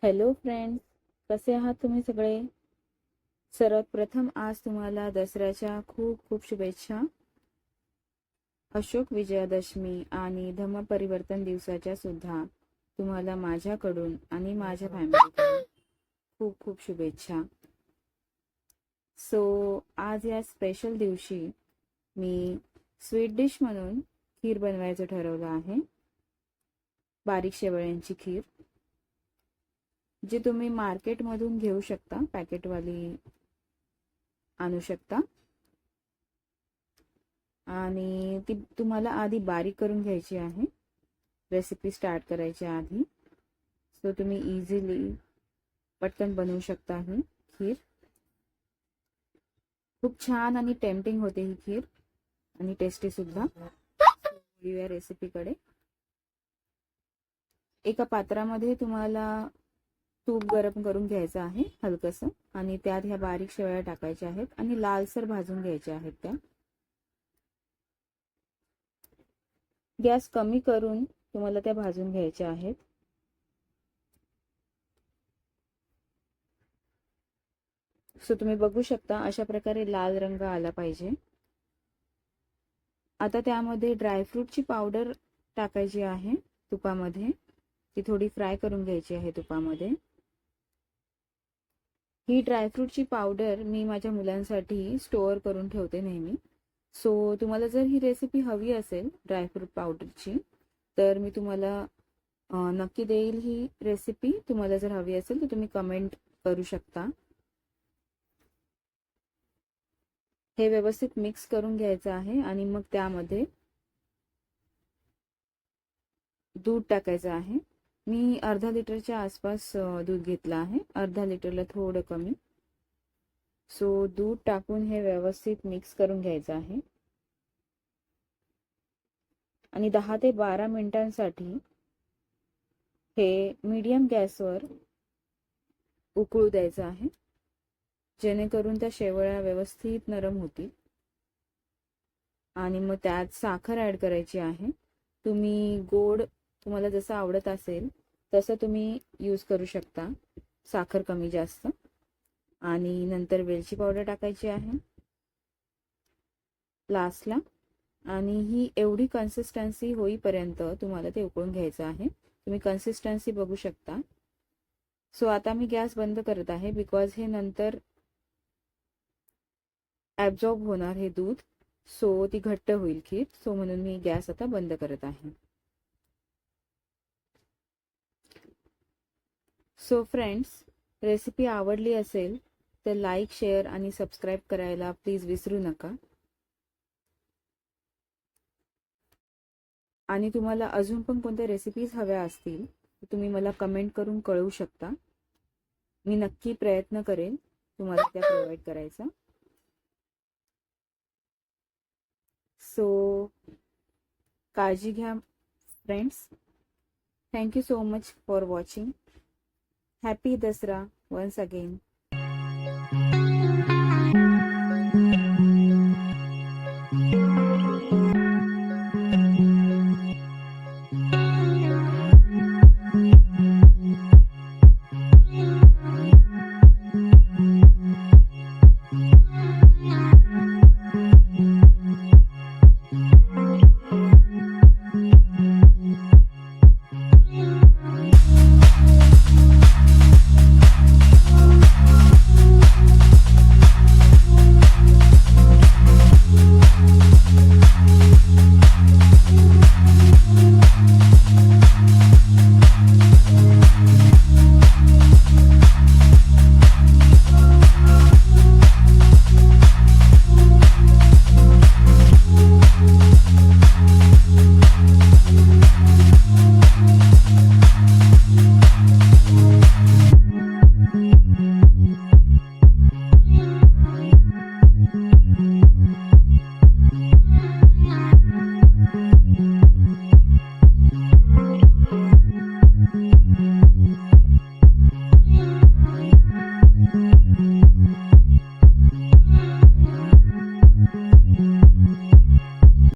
Hello friends, कसे आहात तुम्ही सगळे? सर्वात प्रथम आज तुम्हाला दसऱ्याच्या खूप खूप शुभेच्छा. अशोक विजयादशमी आणि धम्मपरिवर्तन दिवसाच्या सुद्धा तुम्हाला माझ्याकडून आणि माझ्या फॅमिलीकडून खूप खूप शुभेच्छा. आज या स्पेशल दिवशी मी स्वीट डिश म्हणून खीर बनवायचं ठरवलं आहे. बारीक शेवयांची खीर, जी तुम्ही मार्केटमधून घेऊ शकता, पॅकेटवाली आणू शकता. आणि ती तुम्हाला आधी बारीक करून घ्यायची आहे रेसिपी स्टार्ट करायच्या आधी. सो तुम्ही इझिली पटकन बनवू शकता ही खीर. खूप छान आणि टेम्पटिंग होते ही खीर आणि टेस्टी सुद्धा. या रेसिपीकडे एका पात्रामध्ये तुम्हाला तूप गरम करून घ्यायचं आहे हलकसं, आणि त्यात ह्या बारीक शेवया टाकायच्या आहेत आणि लालसर भाजून घ्यायच्या आहेत. त्या गॅस कमी करून तुम्हाला त्या भाजून घ्यायच्या आहेत. सो तुम्ही बघू शकता अशा प्रकारे लाल रंग आला पाहिजे. आता त्यामध्ये ड्रायफ्रूटची पावडर टाकायची आहे तुपामध्ये. ती थोडी फ्राय करून घ्यायची आहे तुपामध्ये. ही ड्रायफ्रूटची पावडर मी माझ्या मुलांसाठी स्टोअर करून ठेवते नेहमी. सो तुम्हाला जर ही रेसिपी हवी असेल ड्रायफ्रूट पावडरची, तर मी तुम्हाला नक्की देईल ही रेसिपी. तुम्हाला जर हवी असेल तर तुम्ही कमेंट करू शकता. हे व्यवस्थित मिक्स करून घ्यायचं आहे आणि मग त्यामध्ये दूध टाकायचं आहे. मी अर्धा लिटरच्या आसपास दूध घेतलं आहे, अर्धा लिटरला थोडं कमी. सो दूध टाकून हे व्यवस्थित मिक्स करून घ्यायचं आहे आणि 10 ते 12 मिनिटांसाठी हे मीडियम गॅसवर उकळू द्यायचं आहे, जेणेकरून त्या शेवया व्यवस्थित नरम होतील. आणि मग त्यात साखर ॲड करायची आहे. तुम्ही गोड तुम्हाला जसं आवडत असेल तसं तुम्ही यूज करू शकता, साखर कमी जास्त. आणि नंतर वेलची पावडर टाकायची आहे लास्टला. आणि ही एवढी कन्सिस्टन्सी होईपर्यंत तुम्हाला ते उकळून घ्यायचं आहे. तुम्ही कन्सिस्टन्सी बघू शकता. सो आता मी गॅस बंद करत आहे, बिकॉज हे नंतर ॲब्झॉर्ब होणार हे दूध. सो ती घट्ट होईल खीर. सो म्हणून मी गॅस आता बंद करत आहे. सो फ्रेंड्स, रेसिपी आवडली असेल तर लाईक, शेअर आणि सबस्क्राईब करायला प्लीज विसरू नका. आणि तुम्हाला अजून पण कोणत्या रेसिपीज हव्या असतील तर तुम्ही मला कमेंट करून कळवू शकता. मी नक्की प्रयत्न करेन तुम्हाला त्या प्रोव्हाइड करायचा. सो काळजी घ्या friends. Thank you so much for watching. Happy Dasara once again.